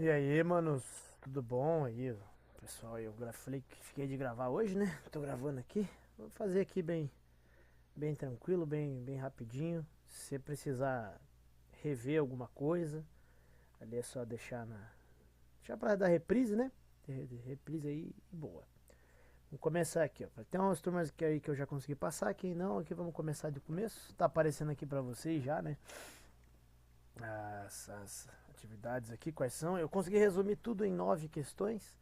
E aí, manos, tudo bom aí? Pessoal, eu falei que fiquei de gravar hoje, né? Tô gravando aqui. Vou fazer aqui bem tranquilo, bem rapidinho. Se você precisar rever alguma coisa, ali é só deixar pra dar reprise, né? Reprise aí, boa. Vamos começar aqui, ó. Tem umas turmas aí que eu já consegui passar, quem não, aqui vamos começar do começo. Tá aparecendo aqui pra vocês já, né? As atividades aqui, quais são? Eu consegui resumir tudo em 9 questões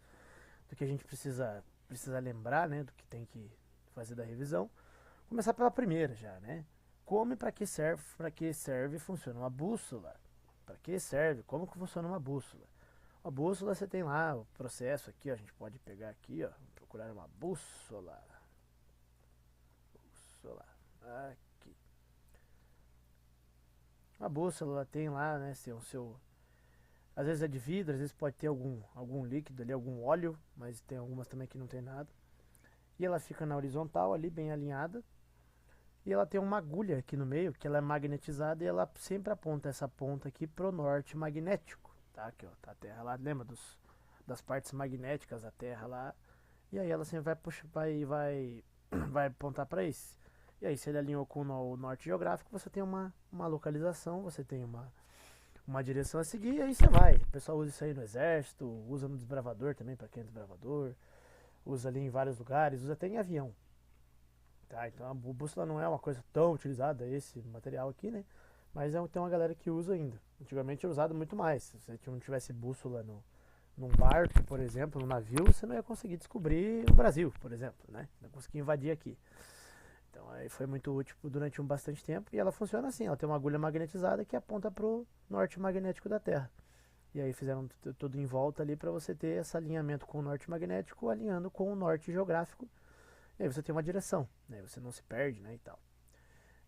do que a gente precisa lembrar, né, do que tem que fazer da revisão. Começar pela primeira já, né? Como e para que serve funciona uma bússola? Para que serve? Como que funciona uma bússola? A bússola você tem lá o processo aqui, ó, a gente pode pegar aqui, ó, procurar uma bússola. Bússola. Aqui. A bússola tem lá, né, seu às vezes é de vidro, às vezes pode ter algum líquido ali, algum óleo, mas tem algumas também que não tem nada. E ela fica na horizontal ali, bem alinhada. E ela tem uma agulha aqui no meio, que ela é magnetizada e ela sempre aponta essa ponta aqui pro norte magnético, tá? Aqui, ó, tá a Terra lá, lembra das partes magnéticas da Terra lá? E aí ela sempre vai puxar, vai apontar para esse. E aí, se ele alinhou com o norte geográfico, você tem uma localização, você tem uma direção a seguir, e aí você vai. O pessoal usa isso aí no exército, usa no desbravador também, para quem é desbravador, usa ali em vários lugares, usa até em avião. Tá, então a bússola não é uma coisa tão utilizada, esse material aqui, né? Mas tem uma galera que usa ainda. Antigamente era usado muito mais. Se você não tivesse bússola num barco, por exemplo, num navio, você não ia conseguir descobrir o Brasil, por exemplo, né? Não conseguia invadir aqui. Então aí foi muito útil durante bastante tempo. E ela funciona assim, ela tem uma agulha magnetizada que aponta para o norte magnético da Terra. E aí fizeram tudo em volta ali para você ter esse alinhamento com o norte magnético, alinhando com o norte geográfico. E aí você tem uma direção, né? Você não se perde, né, e tal.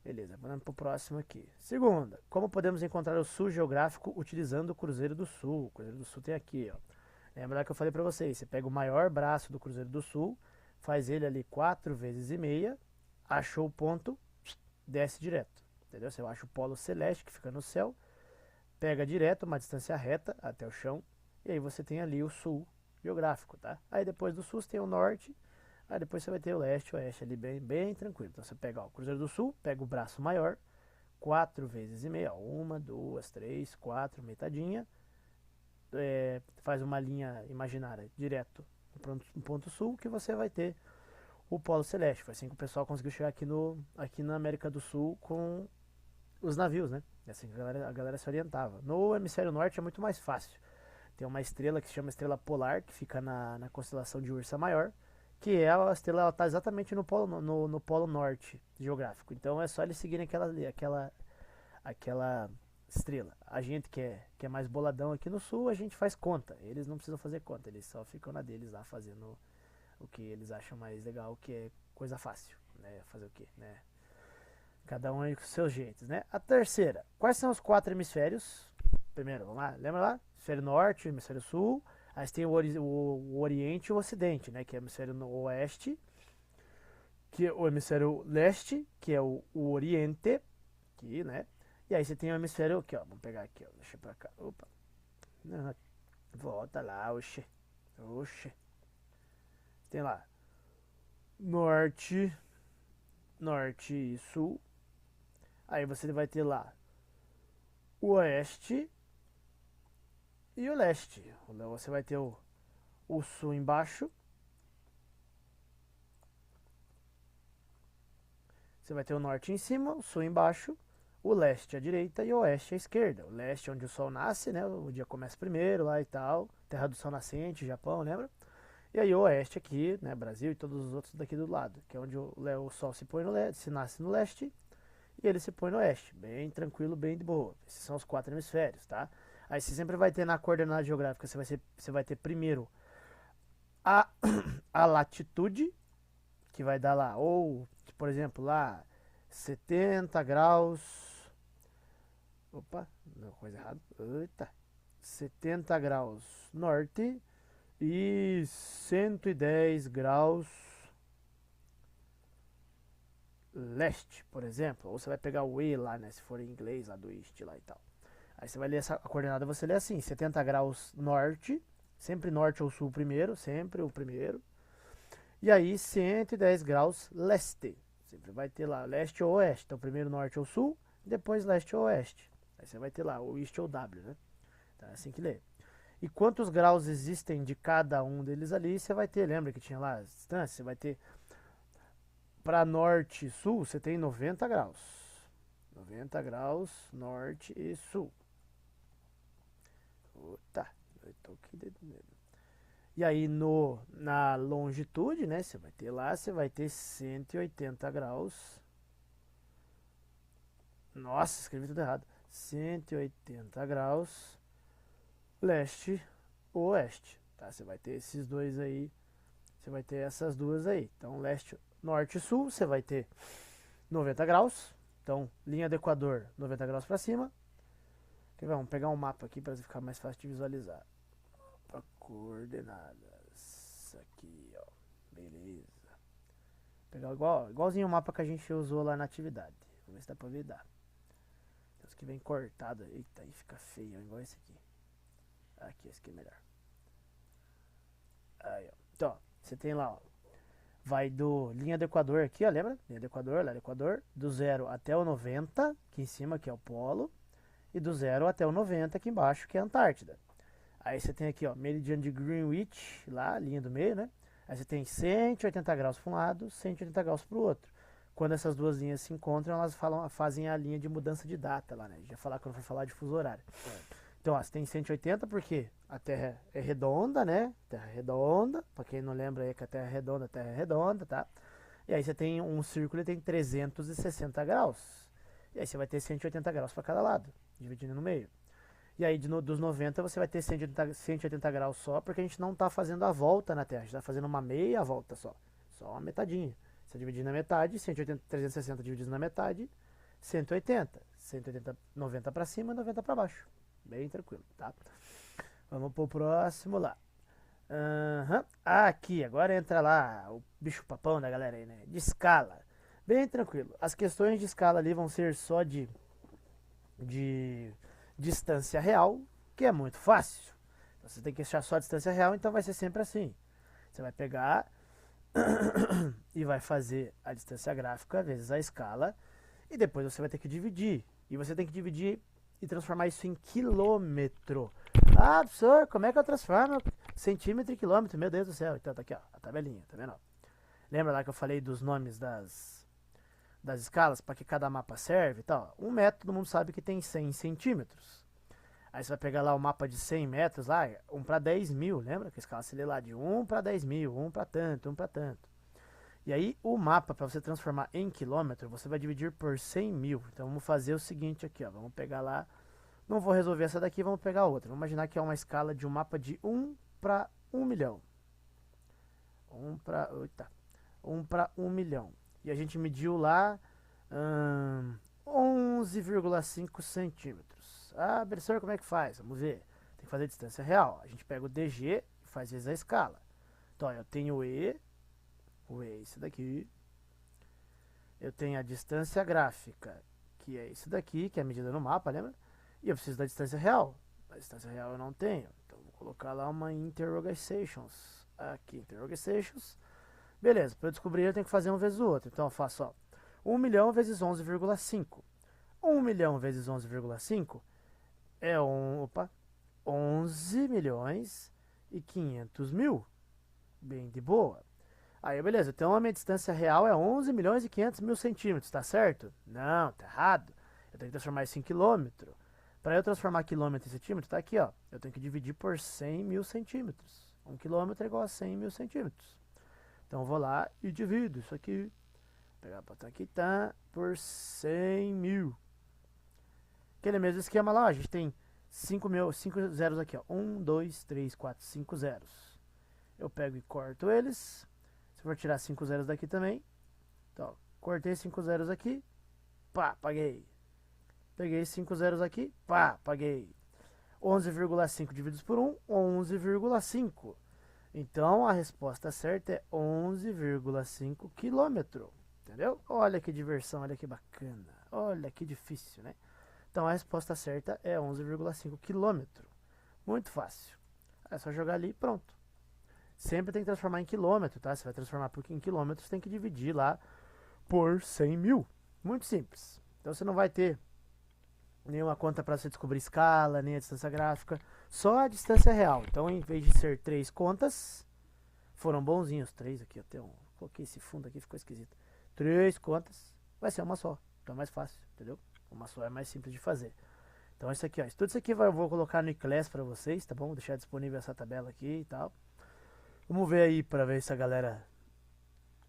Beleza, vamos para o próximo aqui. Segunda, como podemos encontrar o sul geográfico utilizando o Cruzeiro do Sul? O Cruzeiro do Sul tem aqui, ó. Lembra que eu falei para vocês, você pega o maior braço do Cruzeiro do Sul, faz ele ali 4 vezes e meia, achou o ponto, desce direto. Entendeu? Você acha o polo celeste que fica no céu, pega direto uma distância reta até o chão, e aí você tem ali o sul geográfico, tá? Aí depois do sul você tem o norte, aí depois você vai ter o leste e o oeste ali bem tranquilo. Então você pega ó, o Cruzeiro do Sul, pega o braço maior, 4 vezes e meia, uma, duas, três, quatro, metadinha, faz uma linha imaginária direto no ponto sul que você vai ter o Polo Celeste. Foi assim que o pessoal conseguiu chegar aqui na América do Sul com os navios, né? É assim que a galera se orientava. No hemisfério norte é muito mais fácil. Tem uma estrela que se chama Estrela Polar, que fica na constelação de Ursa Maior, que é a estrela, ela está exatamente no polo norte geográfico. Então é só eles seguirem aquela estrela. A gente que é mais boladão aqui no sul, a gente faz conta. Eles não precisam fazer conta, eles só ficam na deles lá fazendo o que eles acham mais legal, que é coisa fácil, né? Fazer o quê, né? Cada um aí com seus jeitos, né? A terceira, quais são os 4 hemisférios? Primeiro, vamos lá, lembra lá? Hemisfério norte, hemisfério sul. Aí você tem o oriente e o ocidente, né? Que é o hemisfério oeste, que é o hemisfério leste, que é o oriente, aqui, né? E aí você tem o hemisfério aqui, ó. Vamos pegar aqui, ó. Deixa pra cá. Opa. Não, volta lá, oxe. Oxe. Tem lá. Norte, norte e sul. Aí você vai ter lá o oeste e o leste. Você vai ter o sul embaixo. Você vai ter o norte em cima, o sul embaixo, o leste à direita e o oeste à esquerda. O leste é onde o sol nasce, né? O dia começa primeiro lá e tal. Terra do sol nascente, Japão, lembra? E aí o oeste aqui, né? Brasil e todos os outros daqui do lado, que é onde o sol se põe no leste, se nasce no leste e ele se põe no oeste. Bem tranquilo, bem de boa. Esses são os 4 hemisférios, tá? Aí você sempre vai ter na coordenada geográfica, você vai ter primeiro a, a latitude, que vai dar lá, ou, por exemplo, lá 70 graus. Opa, não, coisa errada. Eita. 70 graus norte e 110 graus leste, por exemplo. Ou você vai pegar o E lá, né? Se for em inglês, lá do East lá e tal. Aí você vai ler a coordenada, você lê assim, 70 graus norte, sempre norte ou sul primeiro, sempre o primeiro. E aí 110 graus leste, sempre vai ter lá leste ou oeste. Então primeiro norte ou sul, depois leste ou oeste. Aí você vai ter lá o east ou W, né? Então é assim que lê. E quantos graus existem de cada um deles ali, você vai ter, lembra que tinha lá as distâncias? Você vai ter, para norte e sul, você tem 90 graus. 90 graus, norte e sul. Tá, eu tô aqui dentro mesmo. E aí na longitude, né, você vai ter lá, você vai ter 180 graus. Nossa, escrevi tudo errado. 180 graus leste ou oeste, tá? Você vai ter esses dois aí, você vai ter essas duas aí. Então, leste, norte e sul, você vai ter 90 graus. Então, linha do Equador, 90 graus para cima. Vamos pegar um mapa aqui para ficar mais fácil de visualizar. Para coordenadas. Aqui, ó. Beleza. Pegar igualzinho o mapa que a gente usou lá na atividade. Vamos ver se dá para ver. Dá. Esse que vem cortado. Eita, aí fica feio, igual esse aqui. Aqui, esse aqui é melhor. Aí, ó. Então, ó, você tem lá, ó. Vai do linha do Equador aqui, ó, lembra? Linha do Equador, lá do Equador. Do 0 até o 90, aqui em cima, que é o polo. E do 0 até o 90 aqui embaixo, que é a Antártida. Aí você tem aqui, ó, meridiano de Greenwich, lá, linha do meio, né? Aí você tem 180 graus para um lado, 180 graus para o outro. Quando essas duas linhas se encontram, elas fazem a linha de mudança de data lá, né? A gente vai falar quando for falar de fuso horário. Então, ó, você tem 180 porque a Terra é redonda, né? Terra redonda, para quem não lembra aí que a Terra é redonda, tá? E aí você tem um círculo e tem 360 graus. E aí você vai ter 180 graus para cada lado, dividindo no meio. E aí dos 90 você vai ter 180 graus só, porque a gente não está fazendo a volta na Terra, a gente está fazendo uma meia volta só. Só uma metadinha. Você dividir na metade, 180, 360 dividido na metade, 180. 180, 90 para cima, 90 para baixo. Bem tranquilo, tá? Vamos pro próximo lá. Aqui, agora entra lá o bicho papão da galera aí, né? De escala. Bem tranquilo. As questões de escala ali vão ser só de distância real, que é muito fácil. Você tem que achar só a distância real, então vai ser sempre assim. Você vai pegar e vai fazer a distância gráfica vezes a escala, e depois você vai ter que dividir. E você tem que dividir e transformar isso em quilômetro. Ah, professor, como é que eu transformo centímetro em quilômetro? Meu Deus do céu. Então tá aqui, ó, a tabelinha, tá vendo? Lembra lá que eu falei dos nomes das escalas, para que cada mapa serve e tal? 1 metro, todo mundo sabe que tem 100 centímetros. Aí você vai pegar lá o mapa de 100 metros, lá, 1 para 10 mil, lembra? Que a escala se lê lá de 1 para 10 mil, 1 para tanto, 1 para tanto. E aí o mapa, para você transformar em quilômetro, você vai dividir por 100 mil. Então vamos fazer o seguinte aqui, ó, vamos pegar lá, não vou resolver essa daqui, vamos pegar outra. Vamos imaginar que é uma escala de um mapa de 1 para 1 milhão. 1 para 1 milhão. E a gente mediu lá 11,5 centímetros. Ah, professor, como é que faz? Vamos ver. Tem que fazer distância real. A gente pega o DG e faz vezes a escala. Então, ó, eu tenho o E é esse daqui. Eu tenho a distância gráfica, que é esse daqui, que é a medida no mapa, lembra? E eu preciso da distância real. A distância real eu não tenho. Então, vou colocar lá uma interrogations. Aqui, interrogations. Beleza, para eu descobrir eu tenho que fazer um vezes o outro. Então eu faço, ó, 1 milhão vezes 11,5. 1 milhão vezes 11,5 é 11 milhões e 500 mil. Bem de boa. Aí, beleza, então a minha distância real é 11 milhões e 500 mil centímetros, tá certo? Não, tá errado. Eu tenho que transformar isso em quilômetro. Para eu transformar quilômetro em centímetro, tá aqui, ó. Eu tenho que dividir por 100 mil centímetros. 1 quilômetro é igual a 100 mil centímetros. Então eu vou lá e divido isso aqui. Vou pegar o botão aqui, tá? Por 100 mil. Aquele mesmo esquema lá, ó, a gente tem 5 zeros aqui, ó. 1, 2, 3, 4, 5 zeros. Eu pego e corto eles. Se for tirar 5 zeros daqui também. Então, ó, cortei 5 zeros aqui. Pá, paguei. Peguei 5 zeros aqui. Pá, paguei. 11,5 divididos por 1, 11,5. Então a resposta certa é 11,5 quilômetro. Entendeu? Olha que diversão, olha que bacana. Olha que difícil, né? Então a resposta certa é 11,5 km. Muito fácil. É só jogar ali e pronto. Sempre tem que transformar em quilômetro, tá? Você vai transformar em quilômetros, tem que dividir lá por 100 mil. Muito simples. Então você não vai ter nenhuma conta para você descobrir escala, nem a distância gráfica, só a distância real. Então, em vez de ser 3 contas, foram bonzinhos 3 aqui, até coloquei esse fundo aqui, ficou esquisito. 3 contas, vai ser uma só, então é mais fácil, entendeu? Uma só é mais simples de fazer. Então, isso aqui, ó, tudo isso aqui eu vou colocar no iClass para vocês, tá bom? Vou deixar disponível essa tabela aqui e tal. Vamos ver aí para ver se a galera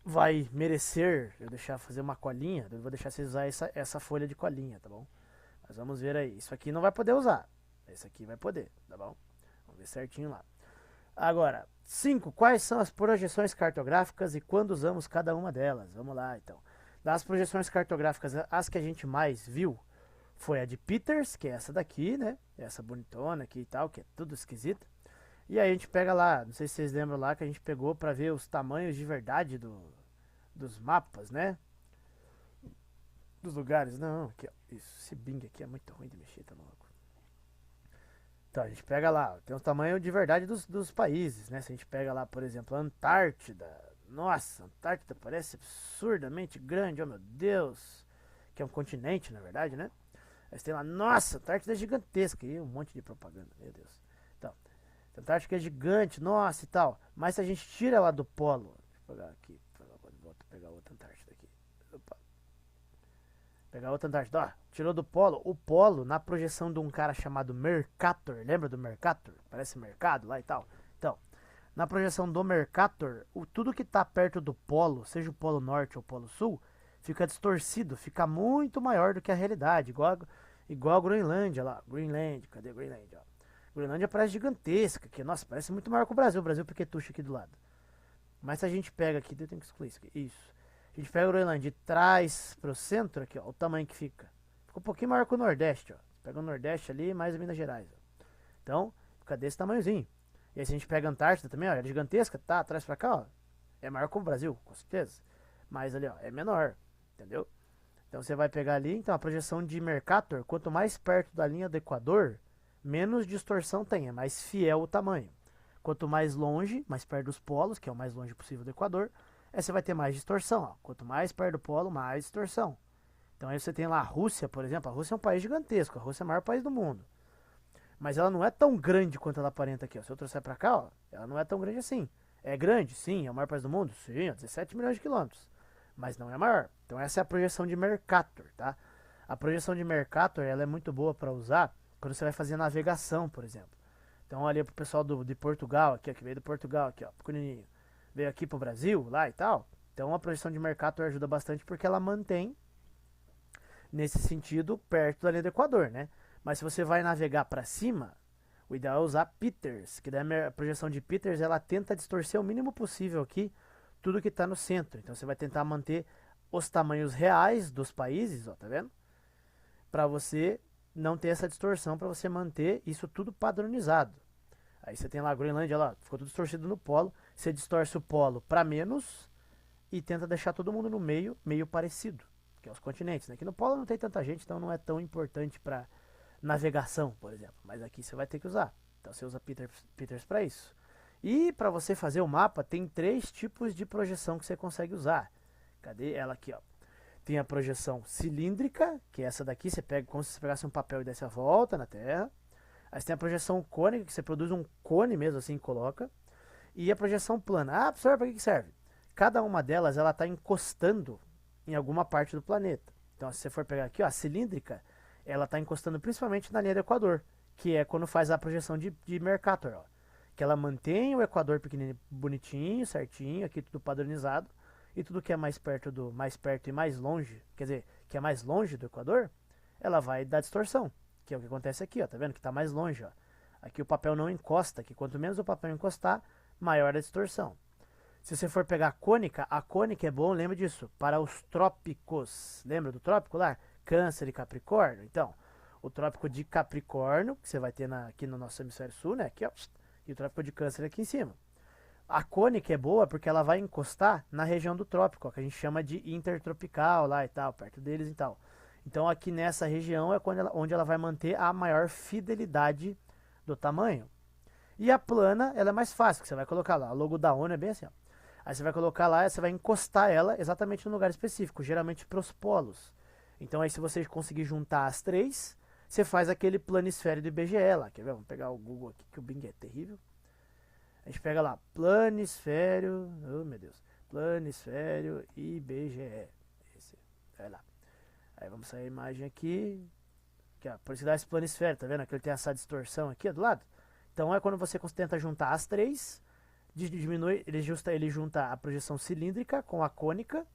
vai merecer eu deixar fazer uma colinha. Eu vou deixar vocês usar essa folha de colinha, tá bom? Mas vamos ver aí. Isso aqui não vai poder usar. Esse aqui vai poder, tá bom? Vamos ver certinho lá. Agora, 5. Quais são as projeções cartográficas e quando usamos cada uma delas? Vamos lá, então. Das projeções cartográficas, as que a gente mais viu foi a de Peters, que é essa daqui, né? Essa bonitona aqui e tal, que é tudo esquisita. E aí a gente pega lá, não sei se vocês lembram lá, que a gente pegou para ver os tamanhos de verdade dos mapas, né? Dos lugares. Não, aqui, ó. Isso, esse Bing aqui é muito ruim de mexer, tá maluco? Então a gente pega lá, tem o tamanho de verdade dos países, né? Se a gente pega lá, por exemplo, a Antártida. Nossa, a Antártida parece absurdamente grande, oh meu Deus. Que é um continente, na verdade, né? Aí você tem lá, nossa, a Antártida é gigantesca. E um monte de propaganda, meu Deus. Então, a Antártida é gigante, nossa e tal. Mas se a gente tira ela do polo, deixa eu pegar aqui, vou pegar outra Antártida aqui. Opa. Pegar outra Antártida, ó, tirou do polo. O polo, na projeção de um cara chamado Mercator, lembra do Mercator? Parece mercado lá e tal. Então, na projeção do Mercator, tudo que está perto do polo, seja o polo norte ou o polo sul, fica distorcido, fica muito maior do que a realidade, igual a Groenlândia lá. Greenland, cadê Greenland? Ó. Groenlândia parece gigantesca, que, nossa, parece muito maior que o Brasil pequetucho aqui do lado. Mas se a gente pega aqui, eu tenho que excluir isso aqui, isso. A gente pega o Groenlândia de trás pro centro aqui, ó, o tamanho que fica. Fica um pouquinho maior que o Nordeste, ó. Pega o Nordeste ali, mais o Minas Gerais, ó. Então, fica desse tamanhozinho. E aí se a gente pega a Antártida também, ó, é gigantesca, tá, atrás pra cá, ó. É maior que o Brasil, com certeza. Mas ali, ó, é menor, entendeu? Então você vai pegar ali, então a projeção de Mercator, quanto mais perto da linha do Equador, menos distorção tem, é mais fiel o tamanho. Quanto mais longe, mais perto dos polos, que é o mais longe possível do Equador, aí você vai ter mais distorção. Ó. Quanto mais perto do polo, mais distorção. Então aí você tem lá a Rússia, por exemplo. A Rússia é um país gigantesco. A Rússia é o maior país do mundo. Mas ela não é tão grande quanto ela aparenta aqui. Ó. Se eu trouxer pra cá, ó, ela não é tão grande assim. É grande? Sim. É o maior país do mundo? Sim. 17 milhões de quilômetros. Mas não é maior. Então essa é a projeção de Mercator, tá? A projeção de Mercator, ela é muito boa para usar quando você vai fazer navegação, por exemplo. Então ali pro pessoal de Portugal, aqui, ó, que veio do Portugal, aqui, ó, pequenininho. Veio aqui pro Brasil, lá e tal. Então a projeção de Mercator ajuda bastante porque ela mantém, nesse sentido, perto da linha do Equador, né? Mas se você vai navegar para cima, o ideal é usar Peters, que daí a projeção de Peters ela tenta distorcer o mínimo possível aqui tudo que está no centro. Então você vai tentar manter os tamanhos reais dos países, ó, tá vendo? Para você não ter essa distorção, para você manter isso tudo padronizado. Aí você tem lá a Groenlândia, lá, ficou tudo distorcido no polo. Você distorce o polo para menos e tenta deixar todo mundo no meio, meio parecido, que é os continentes. Né? Aqui no polo não tem tanta gente, então não é tão importante para navegação, por exemplo. Mas aqui você vai ter que usar. Então você usa Peters para isso. E para você fazer o mapa, tem 3 tipos de projeção que você consegue usar. Cadê ela aqui, ó? Tem a projeção cilíndrica, que é essa daqui, você pega como se você pegasse um papel e desse a volta na Terra. Aí você tem a projeção cônica, que você produz um cone mesmo assim e coloca. E a projeção plana. Ah, professor, para que serve? Cada uma delas, ela está encostando em alguma parte do planeta. Então, se você for pegar aqui, ó, a cilíndrica, ela está encostando principalmente na linha do Equador, que é quando faz a projeção de Mercator, ó. Que ela mantém o Equador pequenininho, bonitinho, certinho, aqui tudo padronizado. E tudo que é mais perto e mais longe, quer dizer, que é mais longe do Equador, ela vai dar distorção, que é o que acontece aqui, ó, tá vendo que está mais longe, ó. Aqui o papel não encosta, que quanto menos o papel encostar, maior a distorção. Se você for pegar a cônica é bom, lembra disso, para os trópicos. Lembra do trópico lá? Câncer e Capricórnio. Então, o trópico de Capricórnio, que você vai ter aqui no nosso hemisfério sul, né? Aqui, ó, e o trópico de Câncer aqui em cima. A cônica é boa porque ela vai encostar na região do trópico, ó, que a gente chama de intertropical lá e tal, perto deles e tal. Então aqui nessa região é onde ela vai manter a maior fidelidade do tamanho. E a plana, ela é mais fácil, que você vai colocar lá. A logo da ONU é bem assim, ó. Aí você vai colocar lá, você vai encostar ela exatamente no lugar específico, geralmente para os polos. Então aí se você conseguir juntar as três, você faz aquele planisfério do IBGE lá. Quer ver? Vamos pegar o Google aqui, que o Bing é terrível. A gente pega lá, planisfério, oh meu Deus, planisfério IBGE. Esse, vai lá. Aí vamos sair a imagem aqui, que, ó, por isso dá esse planisfério, tá vendo? Que ele tem essa distorção aqui, ó, do lado. Então é quando você tenta juntar as três, diminui, ele junta a projeção cilíndrica com a cônica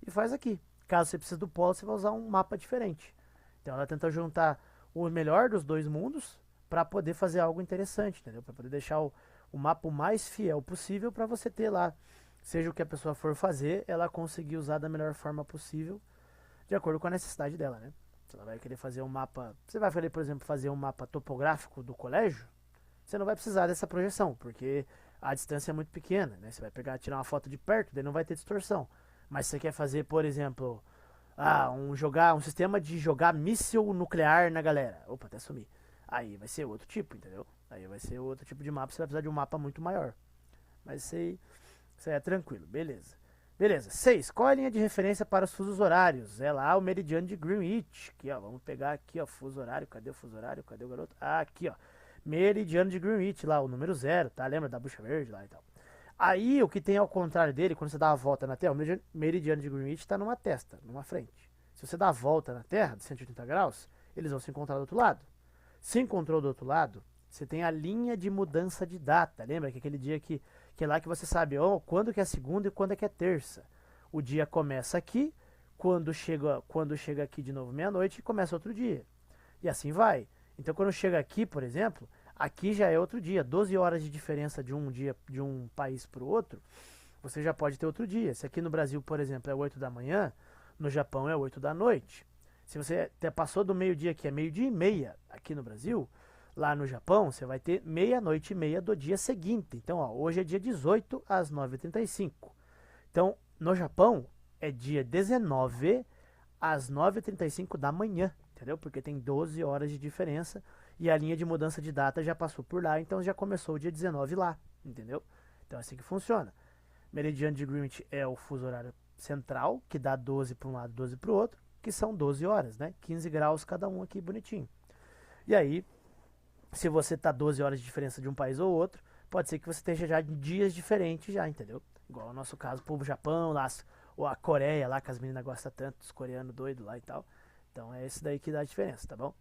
e faz aqui. Caso você precise do polo, você vai usar um mapa diferente. Então ela tenta juntar o melhor dos dois mundos para poder fazer algo interessante, entendeu? Para poder deixar o mapa o mais fiel possível para você ter lá, seja o que a pessoa for fazer, ela conseguir usar da melhor forma possível, de acordo com a necessidade dela, né? Se ela vai querer fazer um mapa, você vai querer, por exemplo, fazer um mapa topográfico do colégio, você não vai precisar dessa projeção, porque a distância é muito pequena, né? Você vai pegar, tirar uma foto de perto, daí não vai ter distorção. Mas se você quer fazer, por exemplo, um sistema de jogar míssil nuclear na galera. Opa, até sumi. Aí vai ser outro tipo, entendeu? Aí vai ser outro tipo de mapa, você vai precisar de um mapa muito maior. Mas isso aí é tranquilo, beleza. Beleza, 6. Qual é a linha de referência para os fusos horários? É lá o meridiano de Greenwich. Aqui, ó, vamos pegar aqui, ó, fuso horário. Cadê o fuso horário? Cadê o garoto? Ah, aqui, ó. Meridiano de Greenwich, lá, o número 0, tá? Lembra da bucha verde lá e tal. Aí, o que tem ao contrário dele, quando você dá a volta na Terra, o meridiano de Greenwich está numa testa, numa frente. Se você dá a volta na Terra, de 180 graus, eles vão se encontrar do outro lado. Se encontrou do outro lado, você tem a linha de mudança de data. Lembra que aquele dia que é lá que você sabe quando que é segunda e quando é que é terça. O dia começa aqui, quando chega aqui de novo meia-noite, começa outro dia. E assim vai. Então quando chega aqui, por exemplo, aqui já é outro dia. 12 horas de diferença de um dia de um país para o outro, você já pode ter outro dia. Se aqui no Brasil, por exemplo, é 8 da manhã, no Japão é 8 da noite. Se você passou do meio-dia, que é meio-dia e meia aqui no Brasil, lá no Japão, você vai ter meia-noite e meia do dia seguinte. Então, ó, hoje é dia 18 às 9h35. Então, no Japão, é dia 19 às 9h35 da manhã, entendeu? Porque tem 12 horas de diferença e a linha de mudança de data já passou por lá, então já começou o dia 19 lá, entendeu? Então é assim que funciona. Meridiano de Greenwich é o fuso horário central, que dá 12 para um lado, 12 para o outro, que são 12 horas, né? 15 graus cada um aqui, bonitinho. E aí, se você tá 12 horas de diferença de um país ou outro, pode ser que você esteja já em dias diferentes já, entendeu? Igual o nosso caso, o povo Japão, lá, ou a Coreia lá, que as meninas gostam tanto, os coreanos doidos lá e tal. Então é esse daí que dá a diferença, tá bom?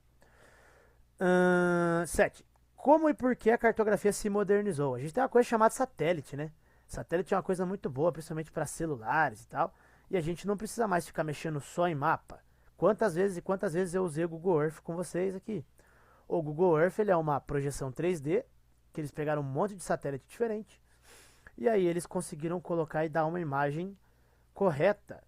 7. Como e por que a cartografia se modernizou? A gente tem uma coisa chamada satélite, né? Satélite é uma coisa muito boa, principalmente para celulares e tal. E a gente não precisa mais ficar mexendo só em mapa. Quantas vezes eu usei o Google Earth com vocês aqui? O Google Earth ele é uma projeção 3D, que eles pegaram um monte de satélite diferente. E aí eles conseguiram colocar e dar uma imagem correta.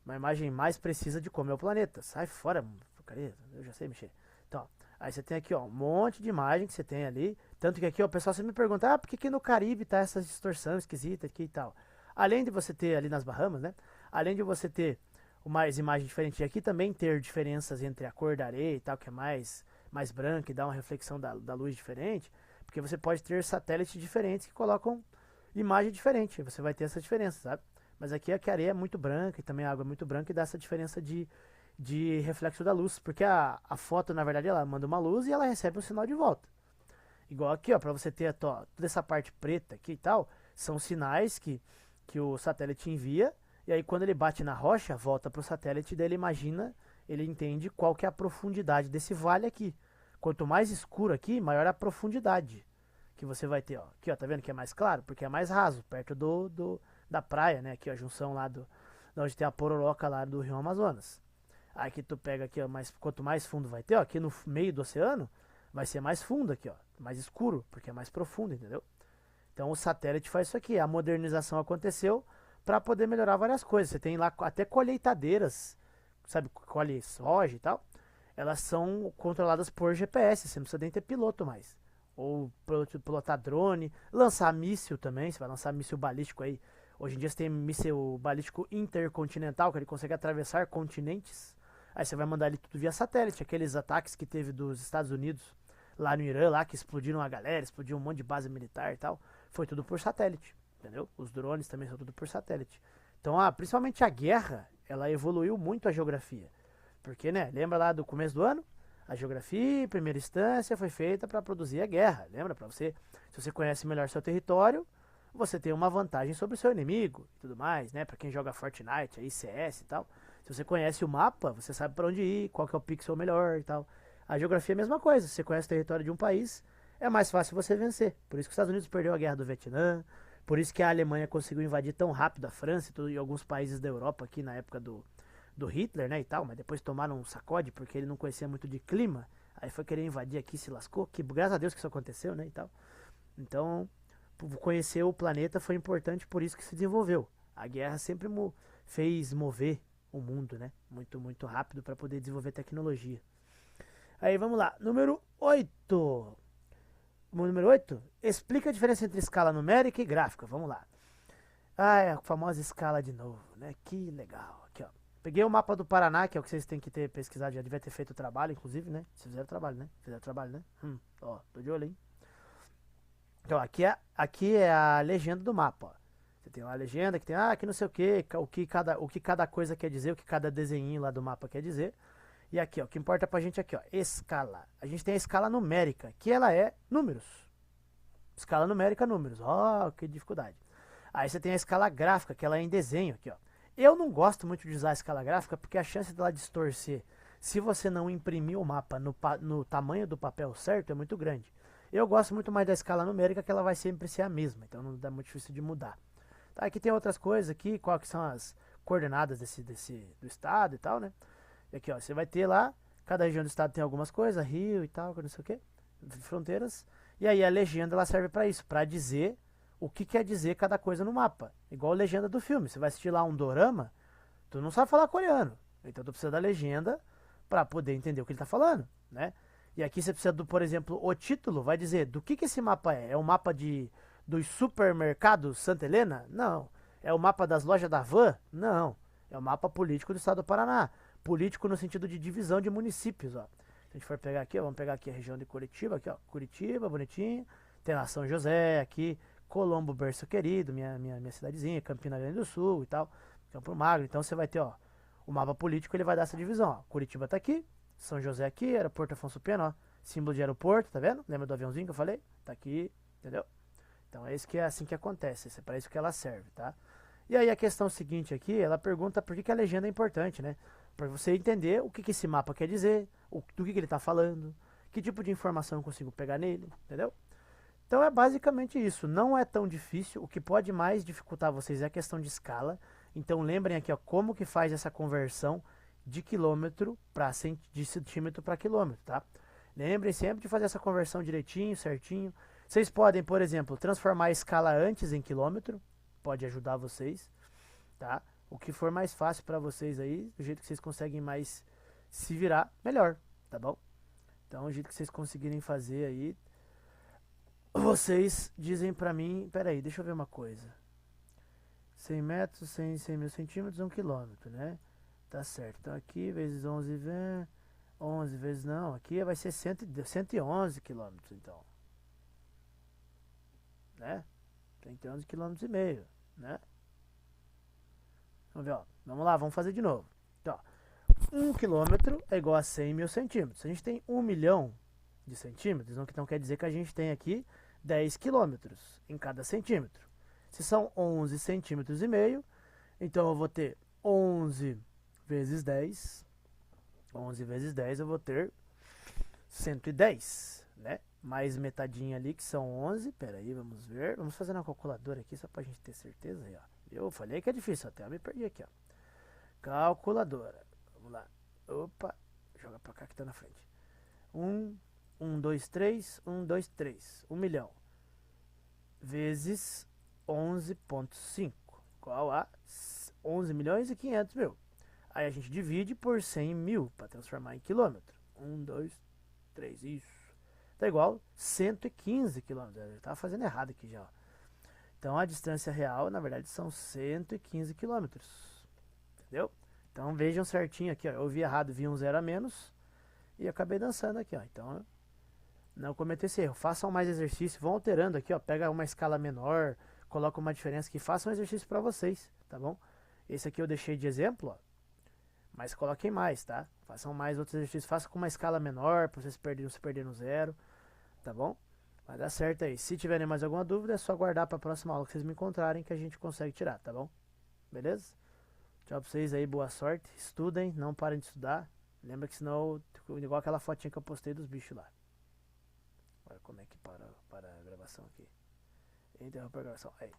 Uma imagem mais precisa de como é o planeta. Sai fora, porcaria, eu já sei mexer. Então, aí você tem aqui, ó, um monte de imagem que você tem ali. Tanto que aqui, ó, o pessoal sempre me pergunta, por que no Caribe tá essa distorção esquisita aqui e tal? Além de você ter ali nas Bahamas, né? Além de você ter mais imagem diferente, e aqui também ter diferenças entre a cor da areia e tal, que é mais branca e dá uma reflexão da luz diferente, porque você pode ter satélites diferentes que colocam imagem diferente, você vai ter essa diferença, sabe? Mas aqui é que a areia é muito branca e também a água é muito branca e dá essa diferença de reflexo da luz, porque a foto, na verdade, ela manda uma luz e ela recebe um sinal de volta. Igual aqui, ó, para você ter toda essa parte preta aqui e tal, são sinais que o satélite envia, e aí quando ele bate na rocha, volta para o satélite, daí ele imagina, ele entende qual que é a profundidade desse vale aqui. Quanto mais escuro aqui, maior a profundidade que você vai ter, ó. Aqui, ó, tá vendo que é mais claro? Porque é mais raso, perto da praia, né? Aqui, ó, a junção lá onde tem a pororoca lá do Rio Amazonas. Aí que tu pega aqui, ó, quanto mais fundo vai ter, ó, aqui no meio do oceano, vai ser mais fundo aqui, ó, mais escuro, porque é mais profundo, entendeu? Então o satélite faz isso aqui, a modernização aconteceu para poder melhorar várias coisas. Você tem lá até colheitadeiras, sabe, colhe soja e tal, elas são controladas por GPS, você não precisa nem ter piloto mais. Ou pilotar drone, lançar míssil também, você vai lançar míssil balístico aí. Hoje em dia você tem míssil balístico intercontinental, que ele consegue atravessar continentes. Aí você vai mandar ele tudo via satélite. Aqueles ataques que teve dos Estados Unidos lá no Irã, lá que explodiram a galera, explodiu um monte de base militar e tal. Foi tudo por satélite, entendeu? Os drones também são tudo por satélite. Então, principalmente a guerra, ela evoluiu muito a geografia. Porque, né, lembra lá do começo do ano? A geografia, em primeira instância, foi feita para produzir a guerra. Lembra? Para você, se você conhece melhor seu território, você tem uma vantagem sobre o seu inimigo e tudo mais, né? Para quem joga Fortnite, aí CS e tal. Se você conhece o mapa, você sabe para onde ir, qual que é o pixel melhor e tal. A geografia é a mesma coisa. Se você conhece o território de um país, é mais fácil você vencer. Por isso que os Estados Unidos perdeu a guerra do Vietnã, por isso que a Alemanha conseguiu invadir tão rápido a França e alguns países da Europa aqui na época do Hitler, né, e tal, mas depois tomaram um sacode porque ele não conhecia muito de clima, aí foi querer invadir aqui, se lascou, que graças a Deus que isso aconteceu, né, e tal. Então, conhecer o planeta foi importante, por isso que se desenvolveu. A guerra sempre fez mover o mundo, né, muito, muito rápido para poder desenvolver tecnologia. Aí, vamos lá, número 8. Número 8, explica a diferença entre escala numérica e gráfica, vamos lá. É a famosa escala de novo, né, que legal, aqui ó. Peguei o mapa do Paraná, que é o que vocês têm que ter pesquisado, já devia ter feito o trabalho, inclusive, né? Vocês fizeram o trabalho, né? Fizeram o trabalho, né? Ó, tô de olho, hein? Então, aqui é a legenda do mapa, ó. Você tem uma legenda que tem, que não sei o que cada coisa quer dizer, o que cada desenho lá do mapa quer dizer. E aqui, ó, o que importa pra gente aqui, ó, escala. A gente tem a escala numérica, que ela é números. Escala numérica, números. Ó, que dificuldade. Aí você tem a escala gráfica, que ela é em desenho aqui, ó. Eu não gosto muito de usar a escala gráfica porque a chance dela distorcer, se você não imprimir o mapa no tamanho do papel certo, é muito grande. Eu gosto muito mais da escala numérica, que ela vai sempre ser a mesma, então não dá muito difícil de mudar. Tá, aqui tem outras coisas aqui, qual que são as coordenadas do estado e tal, né? E aqui, ó, você vai ter lá, cada região do estado tem algumas coisas, rio e tal, não sei o que, fronteiras. E aí a legenda ela serve para isso, para dizer o que quer dizer cada coisa no mapa. Igual a legenda do filme. Você vai assistir lá um dorama, tu não sabe falar coreano. Então tu precisa da legenda para poder entender o que ele está falando, né? E aqui você precisa por exemplo, o título vai dizer do que esse mapa é. É um mapa dos supermercados Santa Helena? Não. É o mapa das lojas da Van? Não. É o mapa político do estado do Paraná. Político no sentido de divisão de municípios, ó. Se a gente for pegar aqui, ó, vamos pegar aqui a região de Curitiba, aqui, ó. Curitiba, bonitinho. Tem lá São José aqui. Colombo, berço querido, minha cidadezinha, Campina Grande do Sul e tal, Campo Magro. Então você vai ter, ó, o mapa político, ele vai dar essa divisão, ó. Curitiba tá aqui, São José aqui, Aeroporto Afonso Pena, ó, símbolo de aeroporto, tá vendo? Lembra do aviãozinho que eu falei? Tá aqui, entendeu? Então é isso que é assim que acontece, é para isso que ela serve, tá? E aí a questão seguinte aqui, ela pergunta por que a legenda é importante, né? Para você entender o que esse mapa quer dizer, do que ele tá falando, que tipo de informação eu consigo pegar nele, entendeu? Então é basicamente isso, não é tão difícil, o que pode mais dificultar vocês é a questão de escala. Então lembrem aqui, ó, como que faz essa conversão de quilômetro para de centímetro para quilômetro, tá? Lembrem sempre de fazer essa conversão direitinho, certinho. Vocês podem, por exemplo, transformar a escala antes em quilômetro, pode ajudar vocês, tá? O que for mais fácil para vocês aí, do jeito que vocês conseguem mais se virar, melhor, tá bom? Então, o jeito que vocês conseguirem fazer aí, vocês dizem pra mim, peraí, deixa eu ver uma coisa. 100 metros, 100 mil centímetros, 1 quilômetro, né? Tá certo. Então aqui, vezes 11, 11 vezes não, aqui vai ser 111 quilômetros, então. Né? 111 quilômetros e meio, né? Vamos ver, ó. Vamos lá, vamos fazer de novo. Então, ó, 1 quilômetro é igual a 100 mil centímetros. Se a gente tem 1 milhão de centímetros, então quer dizer que a gente tem aqui 10 quilômetros em cada centímetro. Se são 11 centímetros e meio, então eu vou ter 11 vezes 10. 11 vezes 10 eu vou ter 110, né? Mais metadinha ali que são 11. Pera aí, vamos ver. Vamos fazer na calculadora aqui só pra gente ter certeza aí, ó. Eu falei que é difícil, até eu me perdi aqui, ó. Calculadora. Vamos lá. Opa, joga pra cá que tá na frente. 1, 2, 3, 1, 2, 3. 1 milhão vezes 11,5 igual a 11 milhões e 500 mil. Aí a gente divide por 100 mil para transformar em quilômetro. 1, 2, 3, isso. Tá igual 115 quilômetros. Eu estava fazendo errado aqui já. Ó. Então a distância real, na verdade, são 115 quilômetros. Entendeu? Então vejam certinho aqui, ó. Eu vi errado, vi um zero a menos e acabei dançando aqui, ó. Então não cometa esse erro. Façam mais exercício, vão alterando aqui, ó. Pega uma escala menor, coloca uma diferença aqui, façam um exercício para vocês, tá bom? Esse aqui eu deixei de exemplo, ó. Mas coloquem mais, tá? Façam mais outros exercícios, façam com uma escala menor, para vocês se perder no zero, tá bom? Vai dar certo aí. Se tiverem mais alguma dúvida, é só aguardar para a próxima aula que vocês me encontrarem que a gente consegue tirar, tá bom? Beleza? Tchau pra vocês aí, boa sorte. Estudem, não parem de estudar. Lembra que senão, igual aquela fotinha que eu postei dos bichos lá. Olha como é que para a gravação aqui. Interromper a gravação. Aí.